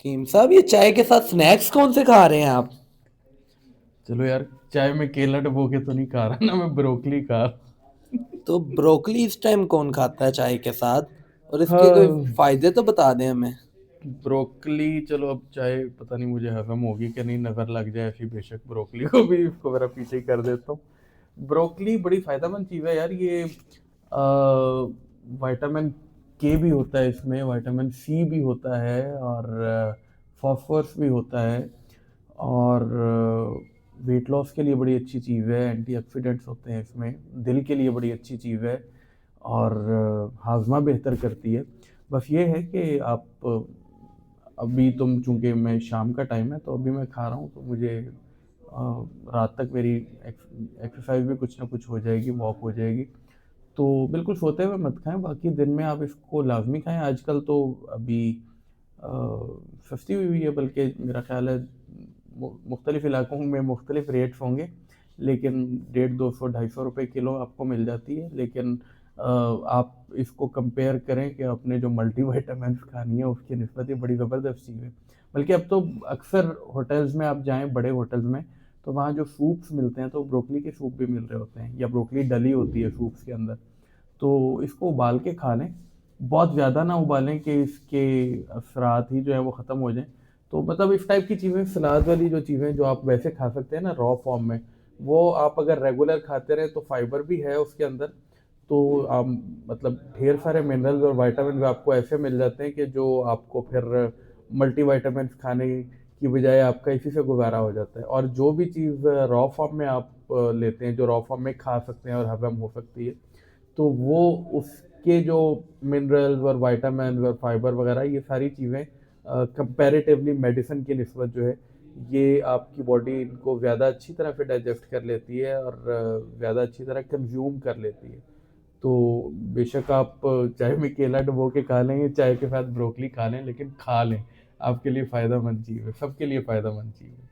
कीम साहब, ये चाय के साथ स्नैक्स कौन से खा रहे हैं आप? चलो यार, चाय में केला डुबो के तो नहीं खा रहा ना, मैं ब्रोकली खा रहा। तो ब्रोकली इस टाइम कौन खाता है चाय के साथ? और इसके कोई हाँ, फायदे तो बता दें हमें। ब्रोकली चलो, अब चाय पता नहीं मुझे हजम होगी कि नहीं, नज़र लग जाए ऐसी, बेशक ब्रोकली को भी इसको मेरा पीछे ही कर देता हूँ। ब्रोकली बड़ी फ़ायदेमंद चीज़ है यार ये। विटामिन के भी होता है इसमें, विटामिन सी भी होता है, और फॉस्फोरस भी होता है, और वेट लॉस के लिए बड़ी अच्छी चीज़ है, एंटीऑक्सीडेंट्स होते हैं इसमें, दिल के लिए बड़ी अच्छी चीज़ है, और हाजमा बेहतर करती है। बस ये है कि आप अभी तुम, चूंकि मैं शाम का टाइम है तो अभी मैं खा रहा हूँ, तो मुझे रात तक मेरी एक्सरसाइज भी कुछ ना कुछ हो जाएगी, वॉक हो जाएगी। तो बिल्कुल सोते हुए मत खाएं, बाकी दिन में आप इसको लाजमी खाएं। आजकल तो अभी अ, सस्ती हुई हुई है, बल्कि मेरा ख्याल है मुख्तलिफ इलाकों में मुख्तलिफ रेट्स होंगे, लेकिन 150 200 250 रुपये किलो आपको मिल जाती है। लेकिन आप इसको कंपेयर करें कि अपने जो मल्टी वाइटामिन खानी है उसकी निस्बत ये बड़ी ज़बरदस्त चीज़ है। बल्कि अब तो अक्सर होटल्स में आप जाएं, बड़े होटल्स में, तो वहाँ जो सूप्स मिलते हैं तो ब्रोकली के सूप भी मिल रहे होते हैं, या ब्रोकली डली होती है सूप्स के अंदर। तो इसको उबाल के खा लें, बहुत ज़्यादा ना उबालें कि इसके असरात ही जो है वो ख़त्म हो जाएं। तो मतलब इस टाइप की चीज़ें, सलाद वाली जो चीज़ें जो आप वैसे खा सकते हैं ना रॉ फॉर्म में, वो आप अगर रेगुलर खाते रहें तो फाइबर भी है उसके अंदर। तो आप मतलब ढेर सारे मिनरल्स और विटामिन आपको ऐसे मिल जाते हैं कि जो आपको फिर मल्टी विटामिन खाने की बजाय आपका इसी से गुजारा हो जाता है। और जो भी चीज़ रॉ फॉर्म में आप लेते हैं, जो रॉ फॉर्म में खा सकते हैं और हजम हो सकती है, तो वो उसके जो मिनरल्स और विटामिन और फाइबर वगैरह, ये सारी चीज़ें कंपैरेटिवली मेडिसिन की निस्बत जो है, ये आपकी बॉडी इनको ज़्यादा अच्छी तरह से डाइजेस्ट कर लेती है और ज़्यादा अच्छी तरह कंज्यूम कर लेती है। तो बेशक आप चाय में केला डुबो के खा लें, चाय के साथ ब्रोकली खा लें, लेकिन खा लें, आपके लिए फ़ायदेमंद चीज़ है, सबके लिए फ़ायदेमंद चीज़ है।